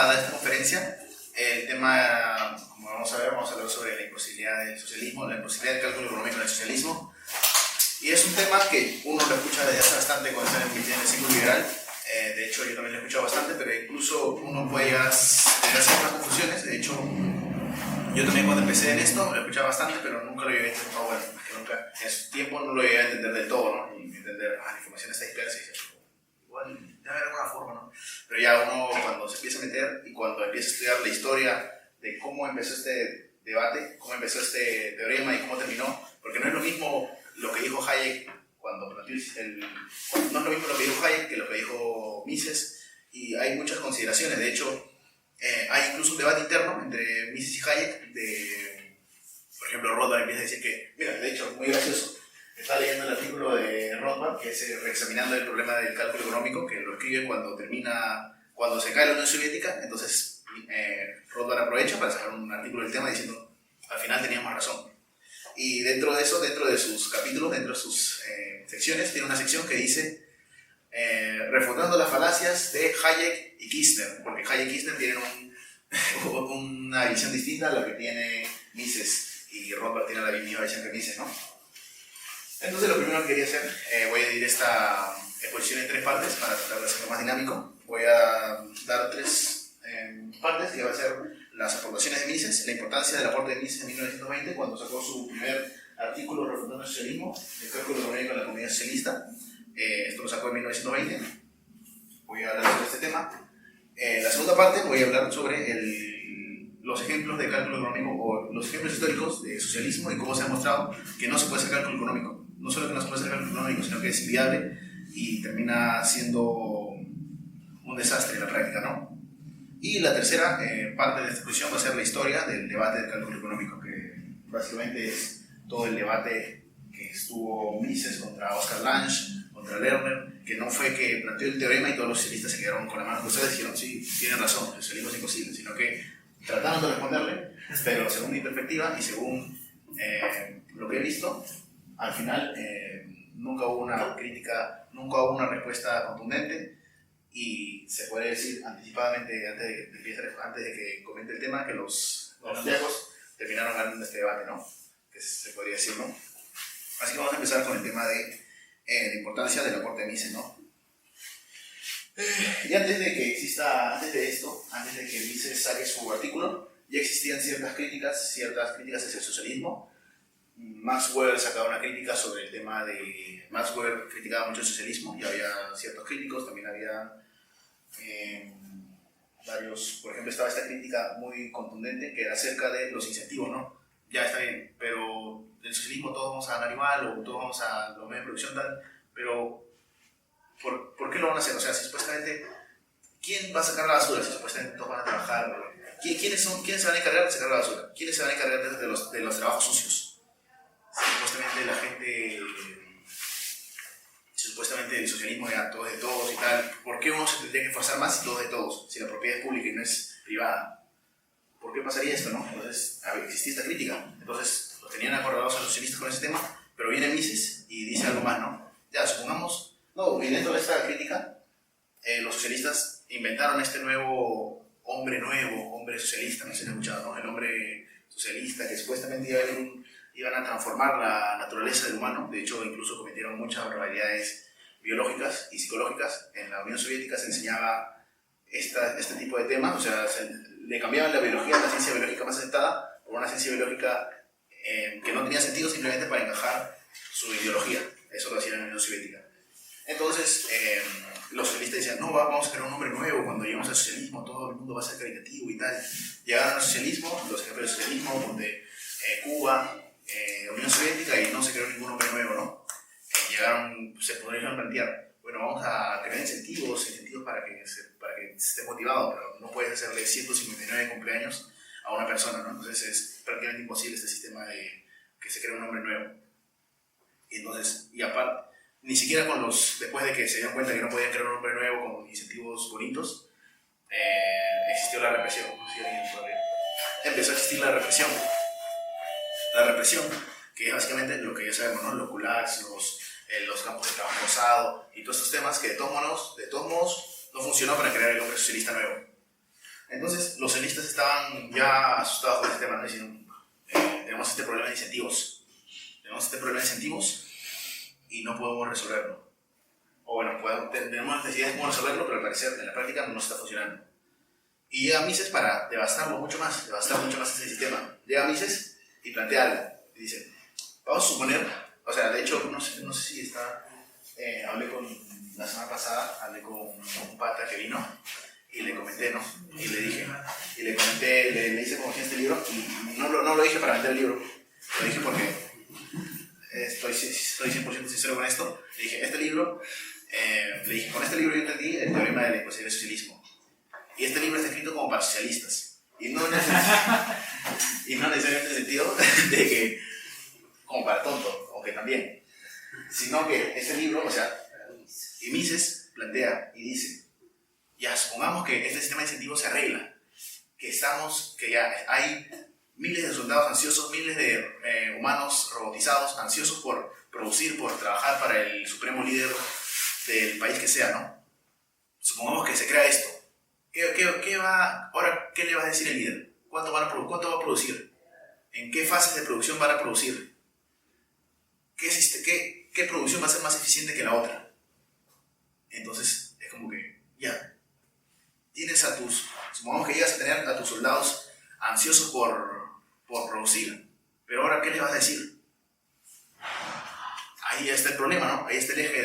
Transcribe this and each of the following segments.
a dar esta conferencia. El tema, como vamos a ver, vamos a hablar sobre la imposibilidad del socialismo, la imposibilidad del cálculo económico en el socialismo. Y es un tema que uno lo escucha desde hace bastante cuando está en el ciclo liberal. De hecho, yo también lo he escuchado bastante, pero incluso uno puede llegar a tener ciertas confusiones. De hecho, yo también cuando empecé en esto lo escuchaba bastante, pero nunca lo llegué a entender. Bueno, es que nunca, en su tiempo no lo llegué a entender del todo, ¿no? Y entender, la información está dispersa y dice, igual, debe haber alguna forma, ¿no? Pero ya uno cuando se empieza a meter y cuando empieza a estudiar la historia de cómo empezó este debate, cómo empezó este teorema y cómo terminó, porque no es lo mismo lo que dijo Hayek cuando planteó no es lo mismo lo que dijo Hayek que lo que dijo Mises, y hay muchas consideraciones. De hecho, hay incluso un debate interno entre Mises y Hayek por ejemplo, Rothbard empieza a decir que, mira, de hecho, muy gracioso, está leyendo el artículo de Rothbard, que es reexaminando el problema del cálculo económico, que lo escribe cuando se cae la Unión Soviética. Entonces Rothbard aprovecha para sacar un artículo del tema diciendo, al final teníamos razón. Y dentro de eso, dentro de sus capítulos, dentro de sus secciones, tiene una sección que dice refutando las falacias de Hayek y Kirchner, porque Hayek y Kirchner tienen una visión distinta a la que tiene Mises, y Rothbard tiene la misma visión que Mises, ¿no? Entonces lo primero que quería hacer, voy a dividir esta exposición en tres partes para tratar de hacerlo más dinámico. Voy a dar tres partes, que va a ser las aportaciones de Mises, la importancia del aporte de Mises en 1920, cuando sacó su primer artículo refutando el socialismo, el cálculo económico de la comunidad socialista. Esto lo sacó en 1920. Voy a hablar sobre este tema. La segunda parte voy a hablar sobre los ejemplos de cálculo económico o los ejemplos históricos de socialismo y cómo se ha mostrado que no se puede hacer cálculo económico. No solo que no se puede hacer cálculo económico, sino que es inviable y termina siendo un desastre en la práctica, ¿no? Y la tercera parte de esta exposición va a ser la historia del debate del cálculo económico, que básicamente es todo el debate que estuvo Mises contra Oscar Lange, contra Lerner, que no fue que planteó el teorema y todos los socialistas se quedaron con la mano cruzada y dijeron, sí, tienen razón, el socialismo es imposible, sino que trataron de responderle, pero según mi perspectiva y según lo que he visto, al final nunca hubo una crítica, nunca hubo una respuesta contundente, y se puede decir anticipadamente, antes de que comente el tema, que los austriacos terminaron ganando este debate, ¿no? Que se podría decir, ¿no? Así que vamos a empezar con el tema de la importancia del aporte de Mises, ¿no? Y antes de que Mises saque su artículo, ya existían ciertas críticas hacia el socialismo. Max Weber sacaba una crítica sobre el tema de... Max Weber criticaba mucho el socialismo y había ciertos críticos, también había varios... Por ejemplo, estaba esta crítica muy contundente que era acerca de los incentivos, ¿no? Ya está bien, pero el socialismo todos vamos a ganar igual o todos vamos a los medios de producción tal, pero ¿por qué lo van a hacer? O sea, si supuestamente, ¿quién va a sacar la basura? Si supuestamente todos van a trabajar, ¿quiénes se van a encargar de sacar la basura? ¿Quiénes se van a encargar de los trabajos sucios? Si supuestamente la gente, si supuestamente el socialismo era todo de todos y tal, ¿por qué uno se tendría que esforzar más si todo es de todos? Si la propiedad es pública y no es privada. ¿Por qué pasaría esto, no? Entonces, existía esta crítica. Entonces, los tenían acordados a los socialistas con ese tema, pero viene Mises y dice algo más, ¿no? Ya, supongamos, y dentro de esta crítica, los socialistas inventaron este hombre socialista, no sé si han escuchado, ¿no? El hombre socialista que supuestamente iban a transformar la naturaleza del humano. De hecho, incluso cometieron muchas barbaridades biológicas y psicológicas. En la Unión Soviética se enseñaba este tipo de temas, o sea, le cambiaban la biología, la ciencia biológica más aceptada, por una ciencia biológica que no tenía sentido simplemente para encajar su ideología. Eso lo hacían en la Unión Soviética. Entonces, los socialistas decían, no, vamos a crear un hombre nuevo, cuando lleguemos al socialismo todo el mundo va a ser caritativo y tal. Llegaron al socialismo, los ejemplos del socialismo, donde Cuba, Unión Soviética, y no se creó ningún hombre nuevo, ¿no? Se podrían plantear, bueno, vamos a crear incentivos para que esté motivado, pero no puedes hacerle 159 cumpleaños a una persona, ¿no? Entonces es prácticamente imposible este sistema de que se cree un hombre nuevo. Y entonces, y aparte, ni siquiera después de que se dieron cuenta que no podían crear un hombre nuevo con incentivos bonitos, existió la represión. Empezó a existir la represión. La represión, que es básicamente lo que ya sabemos, ¿no? Los gulags, los campos de trabajo forzado y todos estos temas que de todos modos no funcionó para crear el hombre socialista nuevo. Entonces los socialistas estaban ya asustados con este tema, ¿no? Diciendo, tenemos este problema de incentivos. Tenemos este problema de incentivos y no podemos resolverlo. O bueno, tenemos necesidad de cómo resolverlo, pero al parecer en la práctica no está funcionando. Y llega Mises para devastar mucho más ese sistema. Llega Mises y plantea algo. Y dice, vamos a suponer, o sea, de hecho, no sé si está, la semana pasada, hablé con un pata que vino y le comenté, ¿no? Y le comenté, le hice como este libro, y no lo dije para vender el libro, lo dije porque estoy 100% sincero con esto. Le dije, este libro, le dije, con este libro yo entendí el teorema de la imposibilidad del socialismo. Y este libro está escrito como para socialistas. Y no necesariamente en el sentido de que, como para tonto, aunque también. Sino que este libro, o sea, y Mises plantea y dice, ya, supongamos que este sistema de incentivos se arregla, que ya hay miles de soldados ansiosos, miles de humanos robotizados, ansiosos por producir, por trabajar para el supremo líder del país que sea, ¿no? Supongamos que se crea esto. Ahora, ¿qué le vas a decir el líder? ¿Cuánto va a producir? ¿En qué fases de producción van a producir? ¿Qué producción va a ser más eficiente que la otra? Entonces, es como que, ya, supongamos que llegas a tener a tus soldados ansiosos por producir, pero ahora, ¿qué les vas a decir? Ahí está el problema, ¿no? Ahí está el eje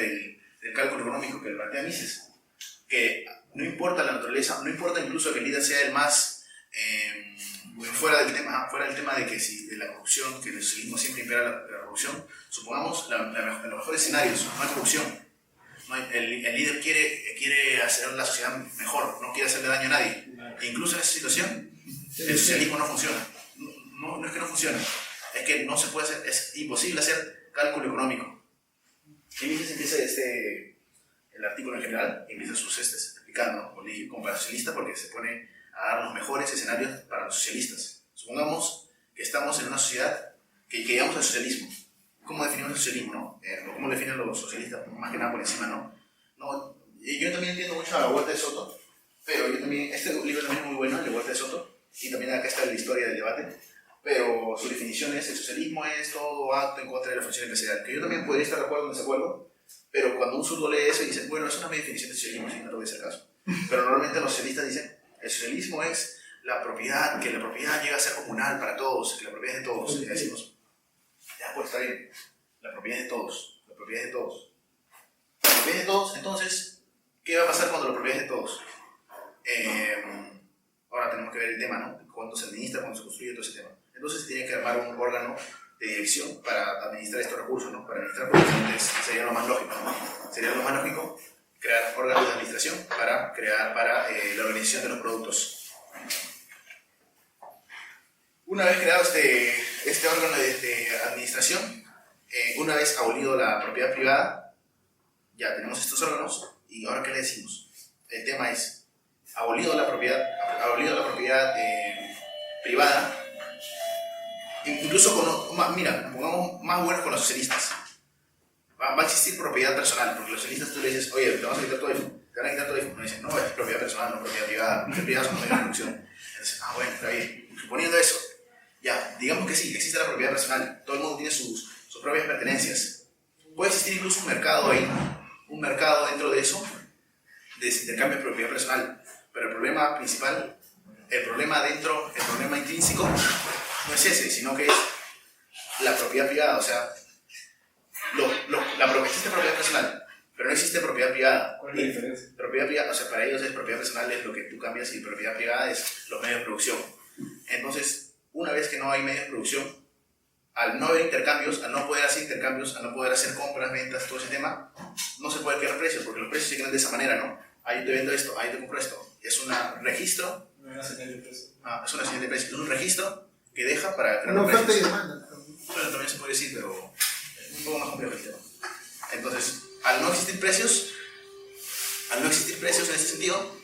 del cálculo económico que plantea Mises, que no importa la naturaleza, no importa incluso que el líder sea el más fuera del tema de que si de la corrupción, que el socialismo siempre impera la corrupción. Supongamos en los mejores escenarios no hay corrupción, el líder quiere hacer la sociedad mejor, no quiere hacerle daño a nadie, e incluso en esa situación el socialismo no funciona. No es que no funcione, es que no se puede hacer, es imposible hacer cálculo económico. Y Mises empieza el artículo en general, empieza sus explicando, como para socialista, porque se pone a dar los mejores escenarios para los socialistas. Supongamos que estamos en una sociedad que llegamos al socialismo. ¿Cómo definimos el socialismo, no? ¿Cómo lo definen los socialistas? Más que nada por encima, ¿no? Yo también entiendo mucho a la Huerta de Soto, pero este libro también es muy bueno, el de Huerta de Soto, y también acá está la historia del debate, pero su definición es: el socialismo es todo acto en contra de la función empresarial, que yo también podría estar de acuerdo o en desacuerdo, pero cuando un zurdo lee eso y dice, bueno, es una definición de socialismo, sí, no te voy a hacer caso. Pero normalmente los socialistas dicen, el socialismo es la propiedad, que la propiedad llega a ser comunal para todos, que la propiedad es de todos. Y decimos, ya, pues está bien, la propiedad es de todos, la propiedad es de todos. La propiedad es de todos, entonces, ¿qué va a pasar cuando la propiedad es de todos? Ahora tenemos que ver el tema, ¿no? Cuándo se administra, cuándo se construye, todo ese tema. Entonces se tiene que armar un órgano de dirección para administrar estos recursos, ¿no? Para administrar proyectos sería lo más lógico, ¿no? Sería lo más lógico crear órganos de administración para la organización de los productos. Una vez creado este órgano de administración, una vez abolido la propiedad privada, ya tenemos estos órganos, y ahora ¿qué le decimos? El tema es, abolido la propiedad privada, incluso pongamos más buenos con los socialistas. Va a existir propiedad personal, porque los socialistas tú le dices, oye, te vamos a quitar tu iPhone, te van a quitar tu iPhone. No dicen, no, es propiedad personal, no propiedad privada, las propiedades son medios de producción. Entonces, bueno, está bien. Suponiendo eso, ya, digamos que sí, existe la propiedad personal, todo el mundo tiene sus propias pertenencias. Puede existir incluso un mercado ahí, un mercado dentro de eso, de intercambio de propiedad personal, pero el problema principal, el problema intrínseco, no es ese, sino que es la propiedad privada. O sea, existe propiedad personal, pero no existe propiedad privada. ¿Cuál es la diferencia? Propiedad privada, o sea, para ellos es propiedad personal es lo que tú cambias, y propiedad privada es los medios de producción. Entonces, una vez que no hay medios de producción, al no haber intercambios, al no poder hacer intercambios, al no poder hacer compras, ventas, todo ese tema, no se puede crear precios, porque los precios se crean de esa manera, ¿no? Ahí te vendo esto, ahí te compro esto. Es un registro. No es una señal de precio. Es una señal de precio. Es un registro que deja para crear una oferta y precios. demanda. Bueno, también se puede decir, pero es un poco más complejo el tema. Entonces, al no existir precios en ese sentido,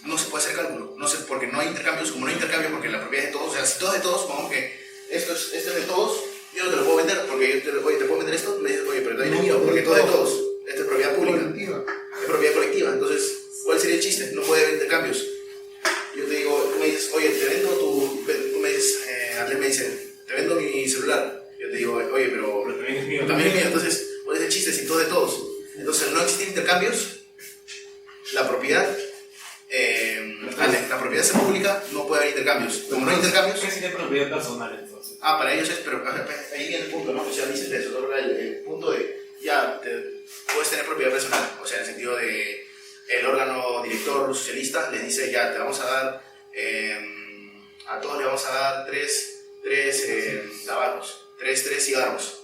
no se puede hacer cálculo. Porque no hay intercambios, como no hay intercambio, porque la propiedad es de todos. O sea, si todo es de todos, supongamos que esto es de todos, yo no te lo puedo vender, porque te puedo vender esto, me dices, oye, pero también es mío, porque todo es de todos. Esta es propiedad pública, es propiedad colectiva. Entonces, ¿cuál sería el chiste? No puede intercambios. Yo te digo, tú me dices, oye, te vendo tú me dices, Andrés me dice, te vendo mi celular. Yo te digo, oye, pero también es mío. también es mío. Entonces, ¿cuál es el chiste? Si todo es de todos. Entonces, al no existir intercambios, la propiedad, la propiedad es pública, no puede haber intercambios. Como no hay intercambios. ¿Qué sería propiedad personal entonces? Para ellos es, pero ahí viene el punto, ¿no? O sea, dicen eso, el punto de, ya, puedes tener propiedad personal, o sea, en el sentido de, el órgano director socialista les dice, ya, te vamos a dar, a todos le vamos a dar tres tabacos, tres cigarros,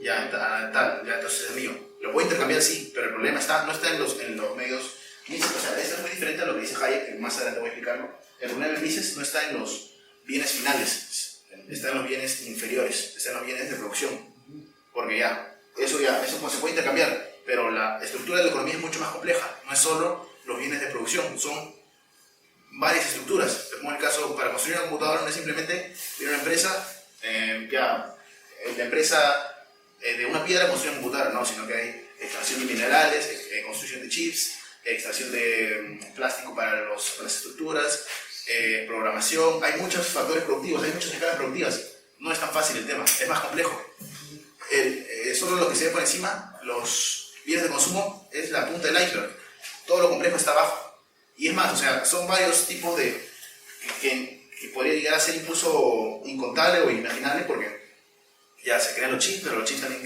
ya, tal, ya, entonces es mío. Lo puedo intercambiar, sí, pero el problema no está en los medios, o sea, esto es muy diferente a lo que dice Hayek, que más adelante voy a explicarlo. El problema en Mises no está en los bienes finales, está en los bienes inferiores, está en los bienes de producción, porque eso pues se puede intercambiar, pero la estructura de la economía es mucho más compleja, no es solo los bienes de producción, son varias estructuras. Como en el caso, para construir una computadora no es simplemente viene una empresa, la empresa de una piedra construye una computadora, no, sino que hay extracción de minerales, construcción de chips, extracción de plástico para las estructuras, programación, hay muchos factores productivos, hay muchas escalas productivas. No es tan fácil el tema, es más complejo. Solo lo que se ve por encima, los bienes de consumo, es la punta del iceberg. Todo lo complejo está abajo. Y es más, o sea, son varios tipos de que podría llegar a ser incluso incontable o inimaginable, porque ya se crean los chips, pero los chips también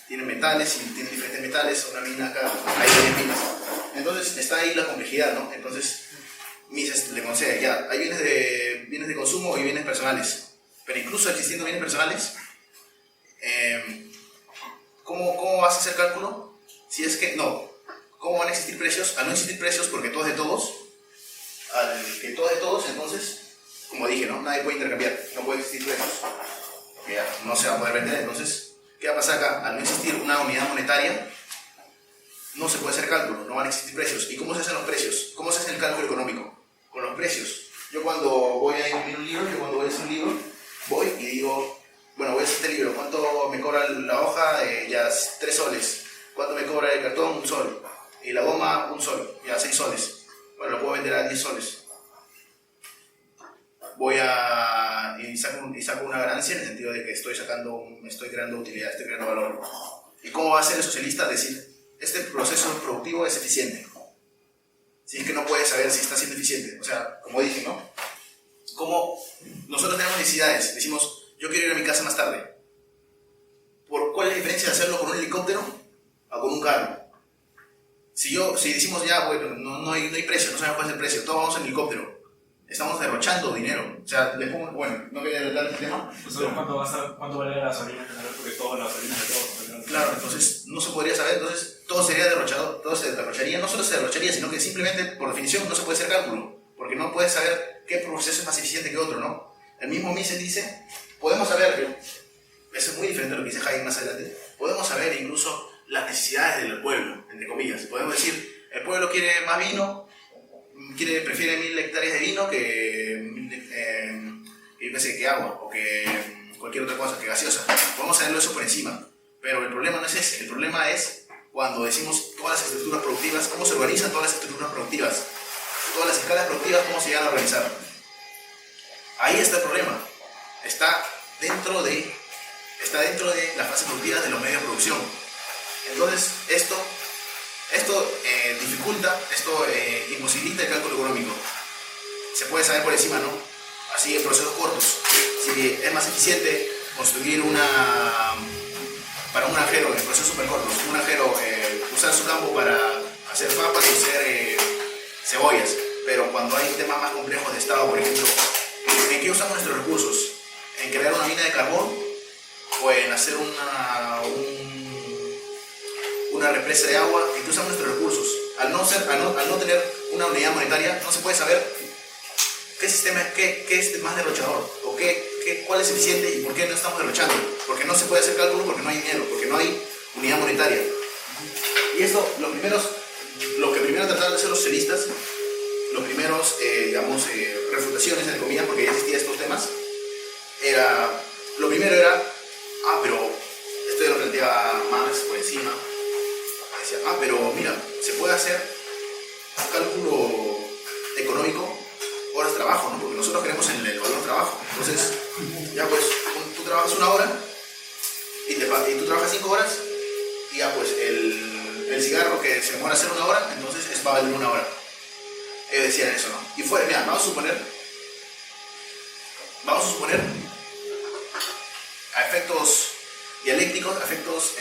tienen metales y tienen diferentes metales. Una mina acá, hay 10 minas. Entonces está ahí la complejidad, ¿no? Entonces Mises le concede, ya, hay bienes de consumo y bienes personales, pero incluso existiendo bienes personales, ¿cómo vas a hacer cálculo? Si es que no, ¿cómo van a existir precios? Al no existir precios, porque todo es de todos, al que todo es de todos, entonces, como dije, ¿no? Nadie puede intercambiar, no puede existir precios, porque ya no se va a poder vender. Entonces, ¿qué va a pasar acá? Al no existir una unidad monetaria, no se puede hacer cálculo, no van a existir precios. ¿Y cómo se hacen los precios? ¿Cómo se hace el cálculo económico? Con los precios. Yo cuando voy a imprimir un libro, voy a hacer un libro, voy y digo, bueno, voy a hacer este libro, ¿cuánto me cobra la hoja? Ya 3 soles. ¿Cuánto me cobra el cartón? 1 sol. Y la goma, 1 sol. Ya 6 soles. Bueno, lo puedo vender a 10 soles. Y saco una ganancia en el sentido de que estoy creando utilidad, estoy creando valor. ¿Y cómo va a ser el socialista? Decir, este proceso productivo es eficiente. Si es que no puedes saber si está siendo eficiente. O sea, como dije, ¿no? Como nosotros tenemos necesidades, decimos, yo quiero ir a mi casa más tarde. ¿Cuál es la diferencia de hacerlo con un helicóptero o con un carro? Si decimos ya, bueno, no hay precio, no sabemos cuál es el precio, todos vamos en helicóptero. Estamos derrochando dinero. O sea, no quería tratar este tema. Pues ¿cuánto vale la gasolina? Porque toda la gasolina de todo. Claro, entonces no se podría saber, entonces todo sería derrochado, todo se derrocharía, no solo se derrocharía, sino que simplemente, por definición, no se puede hacer cálculo, porque no puedes saber qué proceso es más eficiente que otro, ¿no? El mismo Mises dice, podemos saber, eso es muy diferente a lo que dice Hayek más adelante, podemos saber incluso las necesidades del pueblo, entre comillas. Podemos decir, el pueblo quiere más vino, prefiere 1000 hectáreas de vino que agua, o que cualquier otra cosa, que gaseosa. Podemos saberlo eso por encima, pero el problema no es ese. El problema es cuando decimos todas las estructuras productivas, cómo se organizan todas las estructuras productivas, todas las escalas productivas, cómo se llegan a organizar. Ahí está el problema. Está dentro de las fases productivas de los medios de producción. Entonces, esto dificulta, imposibilita el cálculo económico. Se puede saber por encima, ¿no? Así en procesos cortos. Si es más eficiente construir para un granjero, en procesos súper cortos, un granjero usar su campo para hacer papas y hacer cebollas. Pero cuando hay temas más complejos de Estado, por ejemplo, ¿en qué usamos nuestros recursos? ¿En crear una mina de carbón? ¿O en hacer una represa de agua? ¿En qué usamos nuestros recursos? Al no tener una unidad monetaria, no se puede saber qué sistema qué es más derrochador, o cuál es eficiente y por qué no estamos derrochando. Porque no se puede hacer cálculo, porque no hay dinero, porque no hay unidad monetaria. Y esto, lo que primero trataron de hacer los socialistas, los primeros, refutaciones, entre comillas, porque ya existían estos temas, lo primero era, pero esto ya lo planteaba Marx por encima, decía, pero mira, se puede hacer un cálculo trabajo, ¿no? Porque nosotros creemos en el valor trabajo. Entonces, ya pues, tú trabajas 1 hora y tú trabajas 5 horas y ya pues el cigarro que se demora a hacer 1 hora, entonces va a valer 1 hora. Ellos decían eso, ¿no? Y fue, mira, vamos a suponer a efectos dialécticos, a efectos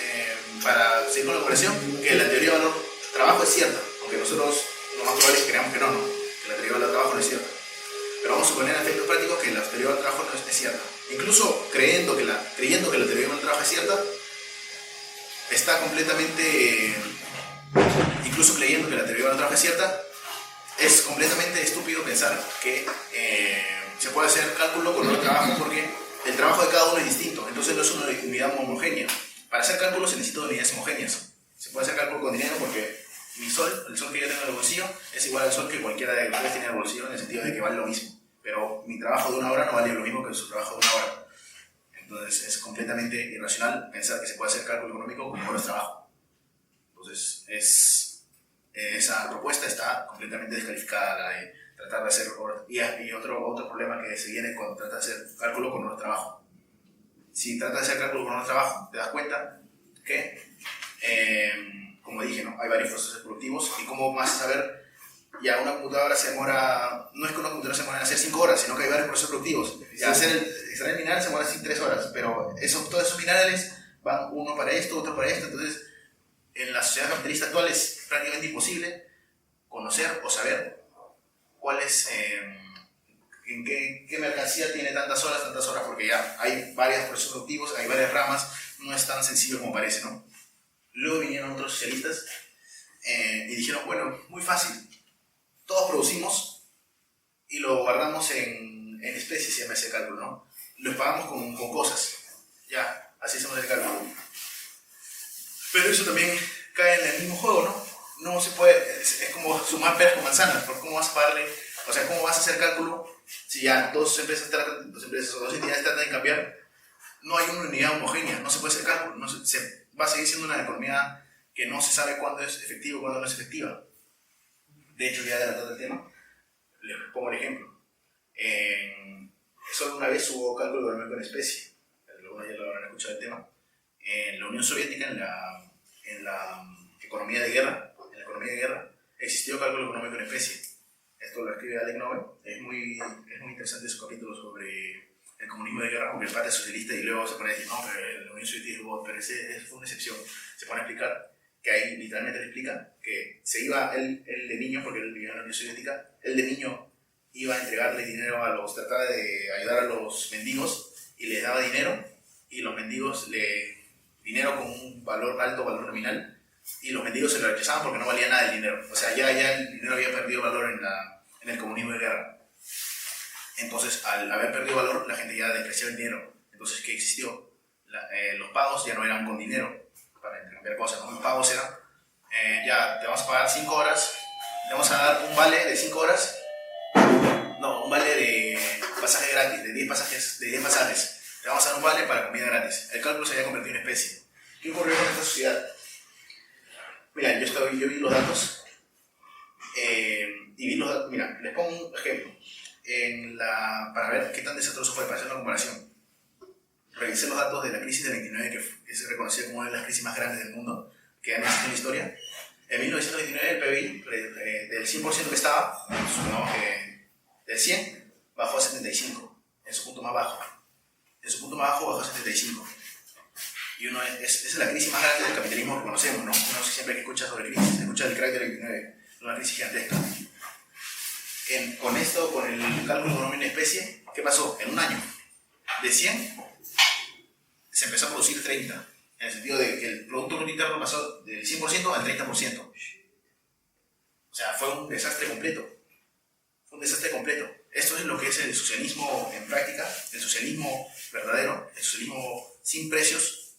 para seguir con la corrección, que la teoría de valor trabajo es cierta, aunque nosotros lo más probable es que creamos que no, que la teoría de valor trabajo no es cierta. Pero vamos a suponer a efectos prácticos que la teoría del trabajo no es cierta. Incluso creyendo que la teoría del trabajo es cierta, está completamente, incluso creyendo que la teoría del trabajo es cierta, es completamente estúpido pensar que se puede hacer cálculo con otro trabajo porque el trabajo de cada uno es distinto, entonces no es una unidad homogénea. Para hacer cálculo se necesitan unidades homogéneas. Se puede hacer cálculo con dinero porque el sol que yo tengo en el bolsillo, es igual al sol que cualquiera de ustedes tiene en el bolsillo, en el sentido de que vale lo mismo. Pero mi trabajo de 1 hora no vale lo mismo que su trabajo de 1 hora. Entonces es completamente irracional pensar que se puede hacer cálculo económico con horas de trabajo. Entonces esa propuesta está completamente descalificada, la de tratar de hacer horas. Y otro problema que se viene cuando trata de hacer cálculo con horas de trabajo. Si tratas de hacer cálculo con horas de trabajo, te das cuenta que, como dije, ¿no? Hay varios procesos productivos y cómo vas a saber, ya una computadora se demora, no es que una computadora se demora en hacer 5 horas, sino que hay varios procesos productivos. Ya extraer el mineral se demora así 3 horas, pero todos esos minerales van uno para esto, otro para esto, entonces en la sociedad capitalista actual es prácticamente imposible conocer o saber cuál es, en qué mercancía tiene tantas horas, porque ya hay varios procesos productivos, hay varias ramas, no es tan sencillo como parece, ¿no? Luego vinieron otros socialistas y dijeron, bueno, muy fácil, todos producimos y lo guardamos en especies, se llama ese cálculo, ¿no? Los pagamos con cosas, ya, así hacemos el cálculo. Pero eso también cae en el mismo juego, ¿no? No se puede, es como sumar peras con manzanas, porque ¿cómo vas a pagarle? O sea, ¿cómo vas a hacer cálculo si ya dos empresas o dos entidades tratan de cambiar? No hay una unidad homogénea, no se puede hacer cálculo, va a seguir siendo una economía que no se sabe cuándo es efectiva y cuándo no es efectiva. De hecho, ya adelantando el tema, les pongo el ejemplo. Solo una vez hubo cálculo económico en especie, algunos ya lo habrán escuchado el tema. En la Unión Soviética, en la economía de guerra, existió cálculo económico en especie. Esto lo escribe Alec Nobel. Es muy interesante su capítulo sobre el comunismo de guerra, porque el pata es socialista y luego se pone a decir, no, pero la Unión Soviética pero ese fue una excepción. Se pone a explicar que ahí literalmente le explica que se iba él de niño, porque él vivía en la Unión Soviética, él de niño iba a entregarle dinero trataba de ayudar a los mendigos y les daba dinero, y los mendigos dinero con un alto valor nominal, y los mendigos se lo rechazaban porque no valía nada el dinero. O sea, ya el dinero había perdido valor en el comunismo de guerra. Entonces, al haber perdido valor, la gente ya despreciaba el dinero. Entonces, ¿qué existió? Los pagos ya no eran con dinero para intercambiar cosas, ¿no? Los pagos eran, ya te vamos a pagar 5 horas, te vamos a dar un vale de 5 horas, no, un vale de pasaje gratis, de 10 pasajes. Te vamos a dar un vale para comida gratis. El cálculo se había convertido en especie. ¿Qué ocurrió con esta sociedad? Mira, yo vi los datos mira, les pongo un ejemplo para ver qué tan desastroso fue, para hacer una comparación. Revisé los datos de la crisis del 29, que se reconocía como una de las crisis más grandes del mundo que han existido en la historia. En 1929 el PBI del 100% que estaba, supongamos que del 100 bajó a 75, en su punto más bajo. En su punto más bajo bajó a 75. Y esa es la crisis más grande del capitalismo que conocemos, ¿no? Uno siempre que escucha sobre crisis, escucha el crack del 29, una crisis gigantesca. Con el cálculo económico en especie, ¿qué pasó? En un año, de 100, se empezó a producir 30, en el sentido de que el Producto Bruto Interno pasó del 100% al 30%. O sea, fue un desastre completo. Esto es lo que es el socialismo en práctica, el socialismo verdadero, el socialismo sin precios,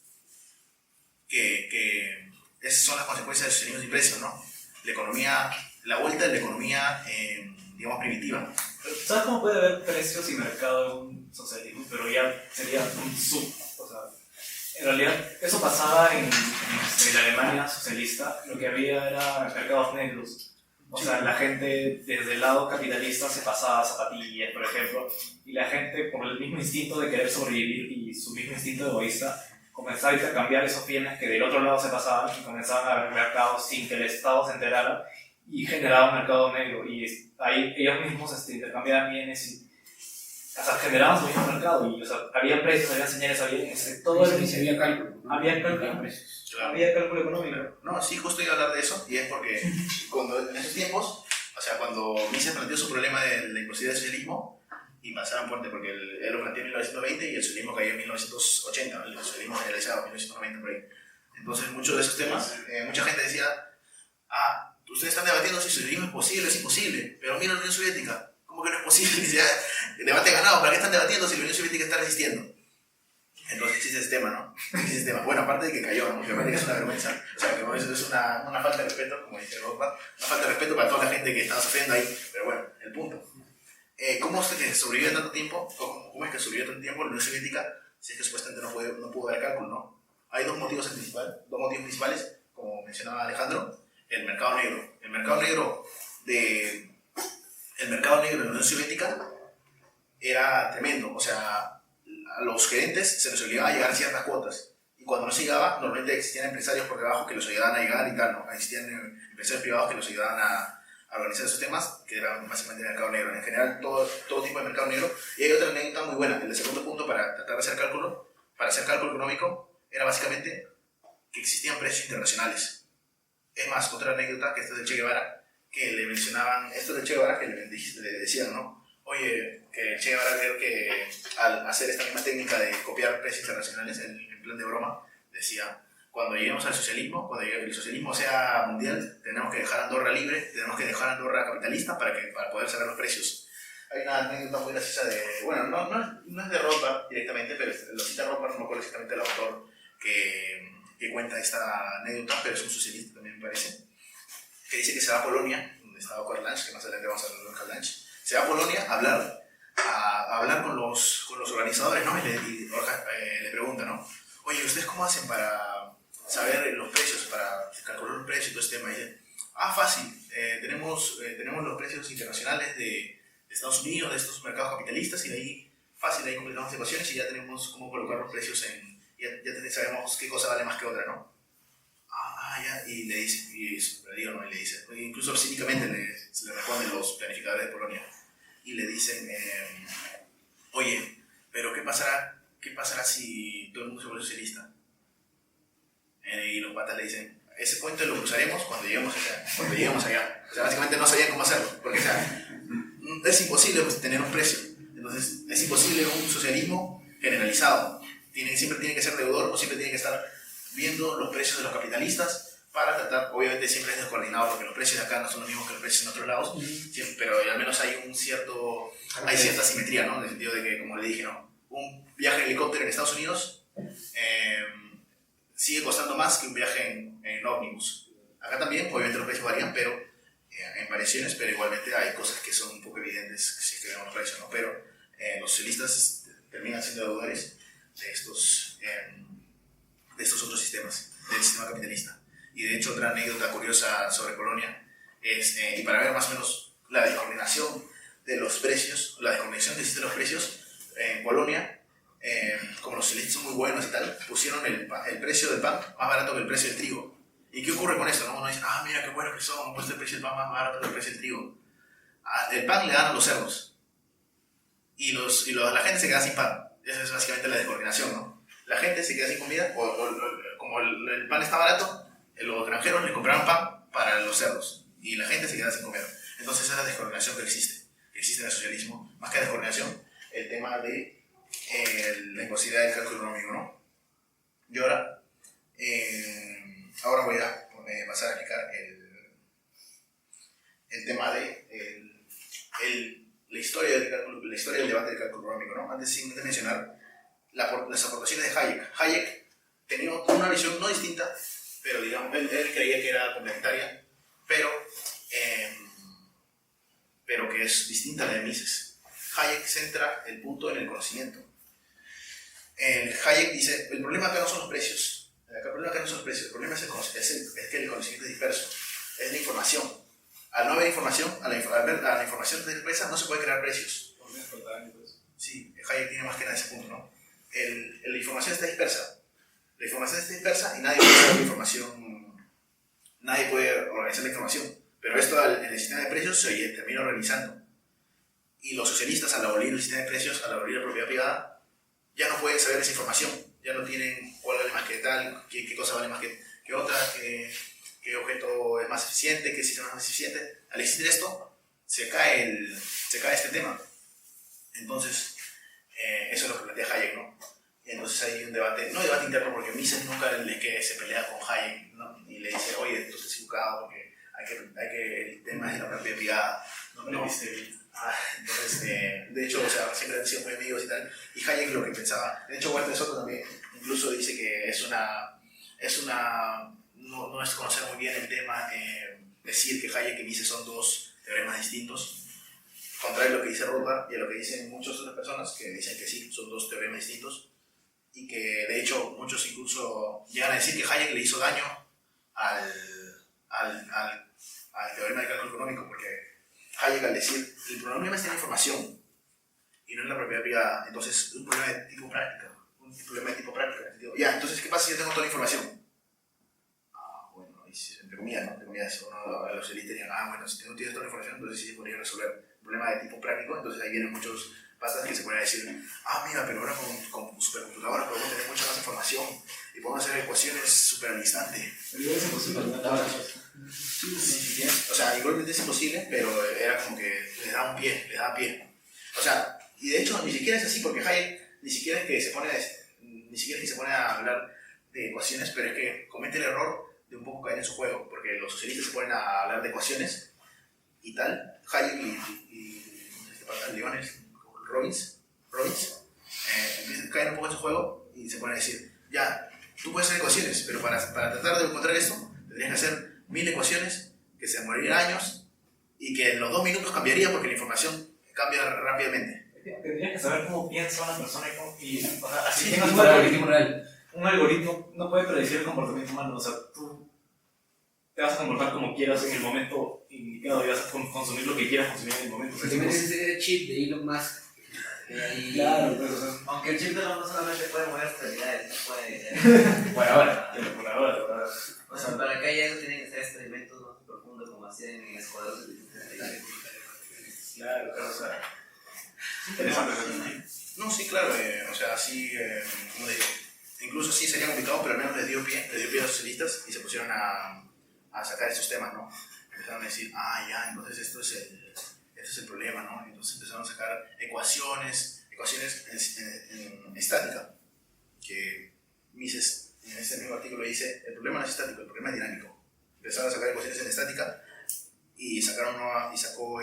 que esas son las consecuencias del socialismo sin precios, ¿no? La vuelta de la economía, digamos, primitiva. ¿Sabes cómo puede haber precios y mercado en un socialismo? Pero ya sería un sub. O sea, en realidad, eso pasaba en la Alemania socialista. Lo que había era mercados negros, O sea, la gente desde el lado capitalista se pasaba a zapatillas, por ejemplo, y la gente por el mismo instinto de querer sobrevivir y su mismo instinto egoísta comenzaba a intercambiar esos bienes que del otro lado se pasaban y comenzaban a haber mercados sin que el Estado se enterara y generaba un mercado negro y ahí ellos mismos intercambiaban bienes y o sea, generaban su mismo mercado y o sea, había precios, había señales, había todo el... se había cálculo, ¿no? Había cálculo, claro. Había cálculo económico. No, sí, justo iba a hablar de eso y es porque cuando en esos tiempos, o sea, cuando Mises planteó su problema de la imposibilidad del socialismo y pasaron fuerte porque él lo planteó en 1920 y el socialismo cayó en 1980, ¿no? El socialismo generalizado en 1990 por ahí. Entonces, muchos de esos temas, mucha gente decía, ustedes están debatiendo si el socialismo es posible, es imposible, pero mira la Unión Soviética, ¿cómo que no es posible? Ya, el debate ganado, ¿para qué están debatiendo si la Unión Soviética está resistiendo? Entonces existe ese tema, ¿no? Existe ese tema. Bueno, aparte de que cayó, ¿no? Obviamente que es una vergüenza. O sea, que eso es una falta de respeto, como dice Rothbard, una falta de respeto para toda la gente que estaba sufriendo ahí. Pero bueno, el punto. ¿Cómo es que sobrevivió tanto tiempo? ¿Cómo es que sobrevivió tanto tiempo la Unión Soviética si es que supuestamente no pudo haber cálculo, ¿no? Hay dos motivos principales, como mencionaba Alejandro. El mercado negro. El mercado negro de la Unión Soviética era tremendo. O sea, a los gerentes se les obligaba a llegar a ciertas cuotas y cuando no se llegaba, normalmente existían empresarios por debajo que los ayudaban a llegar y tal, ¿no? Existían empresarios privados que los ayudaban a organizar esos temas, que eran básicamente el mercado negro. En general, todo tipo de mercado negro. Y hay otra anécdota muy buena. El segundo punto para tratar de hacer cálculo, para hacer cálculo económico, era básicamente que existían precios internacionales. Es más, otra anécdota, que esto es del Che Guevara, que le mencionaban, esto del Che Guevara, que le decían, ¿no? Oye, que Che Guevara creo que al hacer esta misma técnica de copiar precios internacionales en plan de broma, decía, cuando lleguemos al socialismo, cuando el socialismo sea mundial, tenemos que dejar Andorra libre, tenemos que dejar Andorra capitalista para poder sacar los precios. Hay una anécdota muy graciosa de, bueno, no es de Rothbard directamente, pero lo cita Rothbard, no me acuerdo exactamente el autor que cuenta esta anécdota, pero es un socialista también me parece, que dice que se va a Polonia, donde estaba Karl Lange, que más adelante vamos a hablar de Karl Lange. Se va a Polonia a hablar con los organizadores, ¿no? Y le pregunta, ¿no? Oye, ¿ustedes cómo hacen para saber los precios, para calcular los precios y todo este tema? Y dice, fácil, tenemos los precios internacionales de Estados Unidos, de estos mercados capitalistas, y de ahí, fácil, ahí completamos ecuaciones y ya tenemos cómo colocar los precios ya sabemos qué cosa vale más que otra, ¿no? Ya, y le dice, ¿no? Y le dice, incluso cínicamente se le responden los planificadores de Polonia y le dicen, oye, pero ¿qué pasará si todo el mundo se vuelve socialista? Y los patas le dicen, ese puente lo cruzaremos cuando lleguemos allá. O sea, básicamente no sabían cómo hacerlo, porque o sea, es imposible tener un precio. Entonces, es imposible un socialismo generalizado. Siempre tiene que ser deudor o siempre tiene que estar viendo los precios de los capitalistas para tratar, obviamente siempre es descoordinado porque los precios de acá no son los mismos que los precios en otros lados, pero al menos hay cierta simetría, ¿no? En el sentido de que, como le dije, ¿no? Un viaje en helicóptero en Estados Unidos sigue costando más que un viaje en ómnibus. Acá también, obviamente los precios varían, pero en variaciones, pero igualmente hay cosas que son un poco evidentes si es que vemos los precios, ¿no? Pero los socialistas terminan siendo deudores de estos otros sistemas, del sistema capitalista. Y de hecho, otra anécdota curiosa sobre Polonia es, y para ver más o menos la descoordinación de los precios, la descoordinación que existe de los precios, en Polonia, como los socialistas son muy buenos y tal, pusieron el precio del pan más barato que el precio del trigo. ¿Y qué ocurre con esto? ¿No? Uno dice, mira qué buenos que son, han puesto el precio del pan más barato que el precio del trigo. El pan le dan a los cerdos y la gente se queda sin pan. Esa es básicamente la descoordinación, ¿no? La gente se queda sin comida, como el pan está barato, los granjeros le compraron pan para los cerdos y la gente se queda sin comer. Entonces esa es la descoordinación que existe en el socialismo. Más que descoordinación, el tema de la imposibilidad del cálculo económico, ¿no? Y ahora voy a pasar a explicar el tema de la historia del debate del cálculo económico, ¿no? Antes de mencionar las aportaciones de Hayek. Hayek tenía una visión no distinta, pero digamos, él creía que era complementaria, pero que es distinta a la de Mises. Hayek centra el punto en el conocimiento. Hayek dice, el problema acá no son los precios, el problema es que el conocimiento es disperso, es la información. al no haber información, al ver la información de la empresa, no se puede crear precios. Sí, Hayek tiene más que nada ese punto, ¿no? La información está dispersa. La información está dispersa y nadie puede saber la información, nadie puede organizar la información. Pero esto en el sistema de precios se termina organizando. Y los socialistas, al abolir el sistema de precios, al abolir la propiedad privada, ya no pueden saber esa información. Ya no tienen cuál vale más que tal, qué cosa vale más que otra, qué objeto es más eficiente, qué sistema es más eficiente. Al existir esto, se cae este tema. Entonces, eso es lo que plantea Hayek, ¿no? Y entonces hay un debate, no debate interno, porque Mises nunca que se pelea con Hayek, ¿no? Y le dice, oye, tú estás equivocado porque el tema es de la propiedad privada. No. Entonces, de hecho, o sea, siempre han sido muy amigos y tal. Y Hayek lo que pensaba, de hecho, Walter Soto también incluso dice que no es conocer muy bien el tema, decir que Hayek y Mises son dos teoremas distintos, contrario a lo que dice Rothbard y a lo que dicen muchas otras personas que dicen que sí, son dos teoremas distintos, y que de hecho muchos incluso llegan a decir que Hayek le hizo daño al teorema del cálculo económico, porque Hayek, al decir el problema está en la información y no en la propiedad privada, entonces es un problema de tipo práctica. Ya, entonces, ¿qué pasa si yo tengo toda la información? Bueno, entre comillas, ¿no? Entre comillas, a los élites dirían, bueno, si tú no tienes toda la información, entonces sí se podría resolver un problema de tipo práctico. Entonces ahí vienen muchos patas que se pueden decir, mira, pero ahora con supercomputadoras podemos tener mucha más información y podemos hacer ecuaciones súper al instante. Pero es imposible, ¿no? Sí. O sea, igualmente es imposible, pero era como que les daba pie. O sea, y de hecho ni siquiera es así, porque Hayek ni siquiera es que se pone a hablar de ecuaciones, pero es que comete el error de un poco caer en su juego, porque los socialistas se ponen a hablar de ecuaciones y tal. Hayek y Robbins empiezan a caer un poco en su juego y se ponen a decir, ya, tú puedes hacer ecuaciones, pero para tratar de encontrar esto tendrías que hacer 1000 ecuaciones que se demorarían años y que en los 2 minutos cambiaría porque la información cambia rápidamente. Tendrías que saber cómo piensa una persona y o sea, así Sí, un algoritmo no puede predecir el comportamiento humano. O sea, tú te vas a comportar como quieras en el momento indicado y vas a consumir lo que quieras consumir en el momento. Si metes ese chip de Elon Musk, claro, pero aunque el chip de no solamente puede mover extremidades, no puede... por ahora. O sea, para que haya eso tienen que ser experimentos más profundos como hacían en escuadros de Claro, pero o sea... Interesante. No, sí, claro, o sea, sí, como digo, incluso sí sería complicado, pero al menos les dio pie a los socialistas y se pusieron a sacar estos temas, ¿no? Empezaron a decir, ya, entonces esto es el problema, ¿no? Entonces empezaron a sacar ecuaciones en estática, que Mises en ese mismo artículo dice, el problema no es estático, el problema es dinámico. Empezaron a sacar ecuaciones en estática y sacó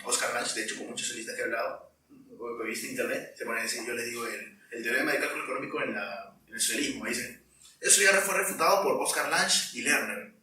Oscar Lange, de hecho con muchos socialistas que he hablado, o que he visto en internet, se ponen a decir, yo les digo, el teorema de cálculo económico en el socialismo, dicen, eso ya fue refutado por Oscar Lange y Lerner.